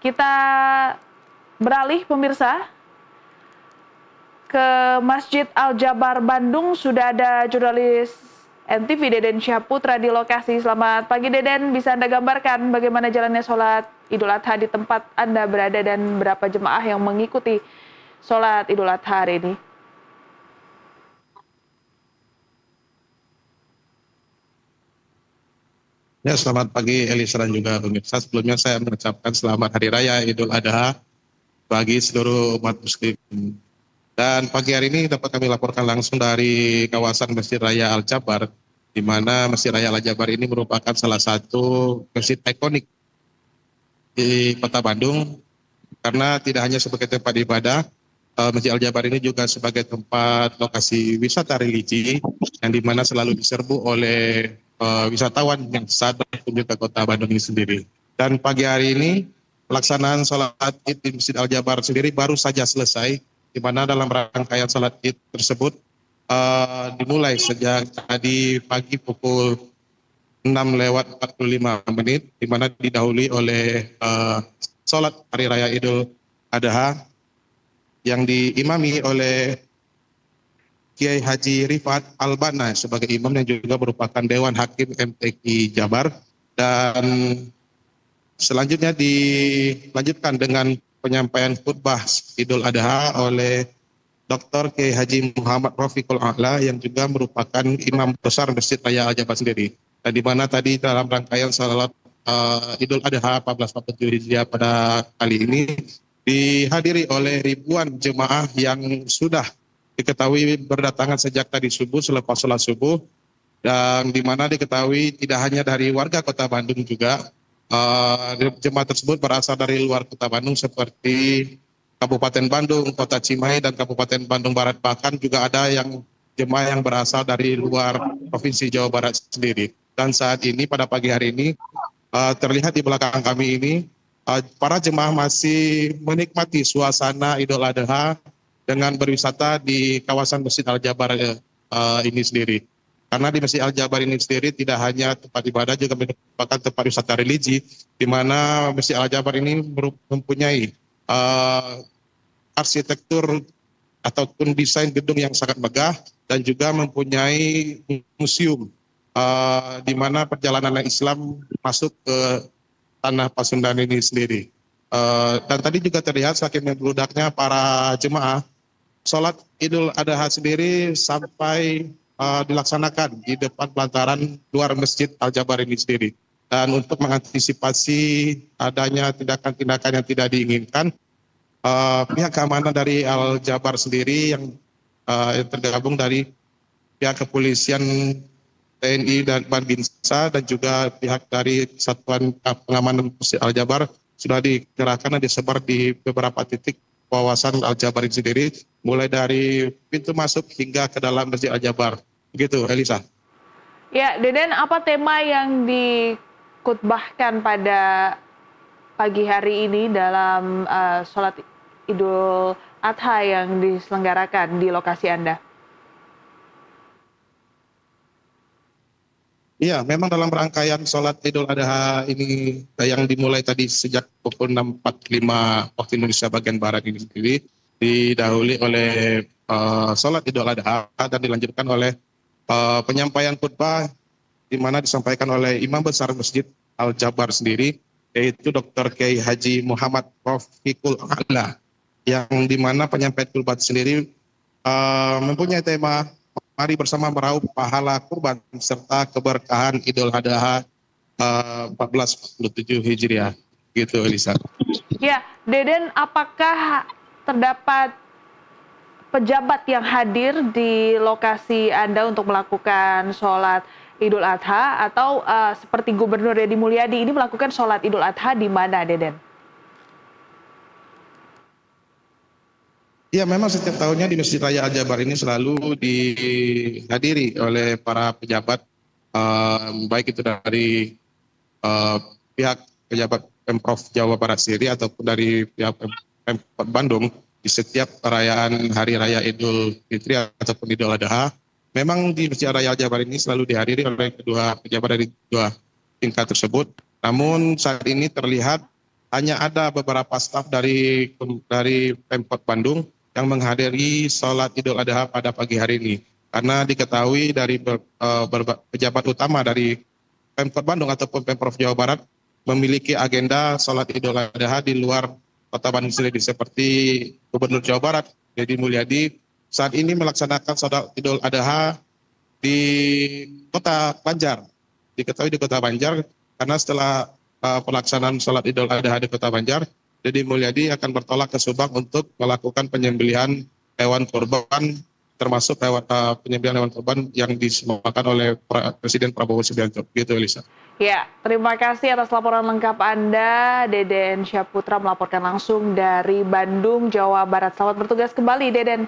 Kita beralih pemirsa ke Masjid Al-Jabar Bandung. Sudah ada jurnalis NTV Deden Syahputra di lokasi. Selamat pagi Deden, bisa Anda gambarkan bagaimana jalannya sholat Idul Adha di tempat Anda berada dan berapa jemaah yang mengikuti sholat Idul Adha hari ini? Ya, selamat pagi Elisa dan juga pemirsa. Sebelumnya saya mengucapkan selamat Hari Raya Idul Adha bagi seluruh umat muslim. Dan pagi hari ini dapat kami laporkan langsung dari kawasan Masjid Raya Al-Jabar, di mana Masjid Raya Al-Jabar ini merupakan salah satu masjid ikonik di Kota Bandung, karena tidak hanya sebagai tempat ibadah, Masjid Al-Jabar ini juga sebagai tempat lokasi wisata religi yang dimana selalu diserbu oleh wisatawan yang saat berkunjung ke Kota Bandung ini sendiri. Dan pagi hari ini pelaksanaan sholat Id di Masjid Al-Jabar sendiri baru saja selesai, di mana dalam rangkaian sholat Id tersebut dimulai sejak tadi pagi pukul 6:45, di mana didahului oleh sholat Hari Raya Idul Adha yang diimami oleh Kiai Haji Rifat Albana sebagai imam yang juga merupakan Dewan Hakim MTQ Jabar. Dan selanjutnya dilanjutkan dengan penyampaian khutbah Idul Adha oleh Dr. Kiai Haji Muhammad Rafiqul A'la yang juga merupakan imam besar Masjid Raya Al-Jabar sendiri. Dan di mana tadi dalam rangkaian salat Idul Adha 1447 Hijriah pada kali ini dihadiri oleh ribuan jemaah yang sudah diketahui berdatangan sejak tadi subuh selepas sholat subuh, dan di mana diketahui tidak hanya dari warga Kota Bandung juga, jemaah tersebut berasal dari luar Kota Bandung seperti Kabupaten Bandung, Kota Cimahi, dan Kabupaten Bandung Barat. Bahkan juga ada yang jemaah yang berasal dari luar Provinsi Jawa Barat sendiri. Dan saat ini pada pagi hari ini terlihat di belakang kami ini para jemaah masih menikmati suasana Idul Adha dengan berwisata di kawasan Masjid Al-Jabar ini sendiri. Karena di Masjid Al-Jabar ini sendiri tidak hanya tempat ibadah, juga merupakan tempat wisata religi, di mana Masjid Al-Jabar ini mempunyai arsitektur ataupun desain gedung yang sangat megah, dan juga mempunyai museum di mana perjalanan Islam masuk ke tanah Pasundan ini sendiri. Dan tadi juga terlihat saking membludaknya para jemaah, sholat Idul Adha sendiri sampai dilaksanakan di depan pelataran luar Masjid Al-Jabar ini sendiri. Dan untuk mengantisipasi adanya tindakan-tindakan yang tidak diinginkan, pihak keamanan dari Al-Jabar sendiri yang tergabung dari pihak kepolisian, TNI dan Babinsa, dan juga pihak dari Satuan Pengamanan Masjid Al-Jabar sudah dikerahkan dan disebar di beberapa titik kawasan Al-Jabar ini sendiri, mulai dari pintu masuk hingga ke dalam Masjid Al-Jabar. Begitu, Elisa. Ya, Deden, apa tema yang dikutbahkan pada pagi hari ini dalam sholat Idul Adha yang diselenggarakan di lokasi Anda? Iya, memang dalam rangkaian sholat Idul Adha ini yang dimulai tadi sejak pukul 6.45 waktu Indonesia bagian Barat ini sendiri, didahului oleh sholat Idul Adha dan dilanjutkan oleh penyampaian khutbah di mana disampaikan oleh Imam Besar Masjid Al-Jabar sendiri, yaitu Dr. Kiai Haji Muhammad Rafiqul A'la, yang di mana penyampaian khutbah sendiri mempunyai tema mari bersama meraup pahala kurban serta keberkahan Idul Adha 1447 Hijriah. Gitu, Elisa. Ya, Deden, apakah terdapat pejabat yang hadir di lokasi Anda untuk melakukan sholat Idul Adha, atau seperti Gubernur Deddy Mulyadi ini melakukan sholat Idul Adha di mana, Deden? Ya, memang setiap tahunnya di Masjid Raya Al-Jabar ini selalu dihadiri oleh para pejabat, baik itu dari pihak pejabat Pemprov Jawa Barat sendiri ataupun dari pihak Pemkot Bandung di setiap perayaan Hari Raya Idul Fitri ataupun Idul Adha. Memang di Masjid Raya Al-Jabar ini selalu dihadiri oleh kedua pejabat dari kedua tingkat tersebut. Namun saat ini terlihat hanya ada beberapa staf dari Pemkot Bandung yang menghadiri sholat Idul Adha pada pagi hari ini. Karena diketahui dari pejabat utama dari Pemkot Bandung ataupun Pemprov Jawa Barat memiliki agenda sholat Idul Adha di luar Kota Bandung sendiri, seperti Gubernur Jawa Barat Deddy Mulyadi saat ini melaksanakan sholat Idul Adha di Kota Banjar. Diketahui di Kota Banjar karena setelah pelaksanaan sholat Idul Adha di Kota Banjar, Deddy Mulyadi akan bertolak ke Subang untuk melakukan penyembelihan hewan kurban, termasuk penyembelihan hewan kurban yang disematkan oleh Presiden Prabowo Subianto. Gitu, Elisa. Ya, terima kasih atas laporan lengkap Anda, Deden Syahputra melaporkan langsung dari Bandung, Jawa Barat. Selamat bertugas kembali, Deden.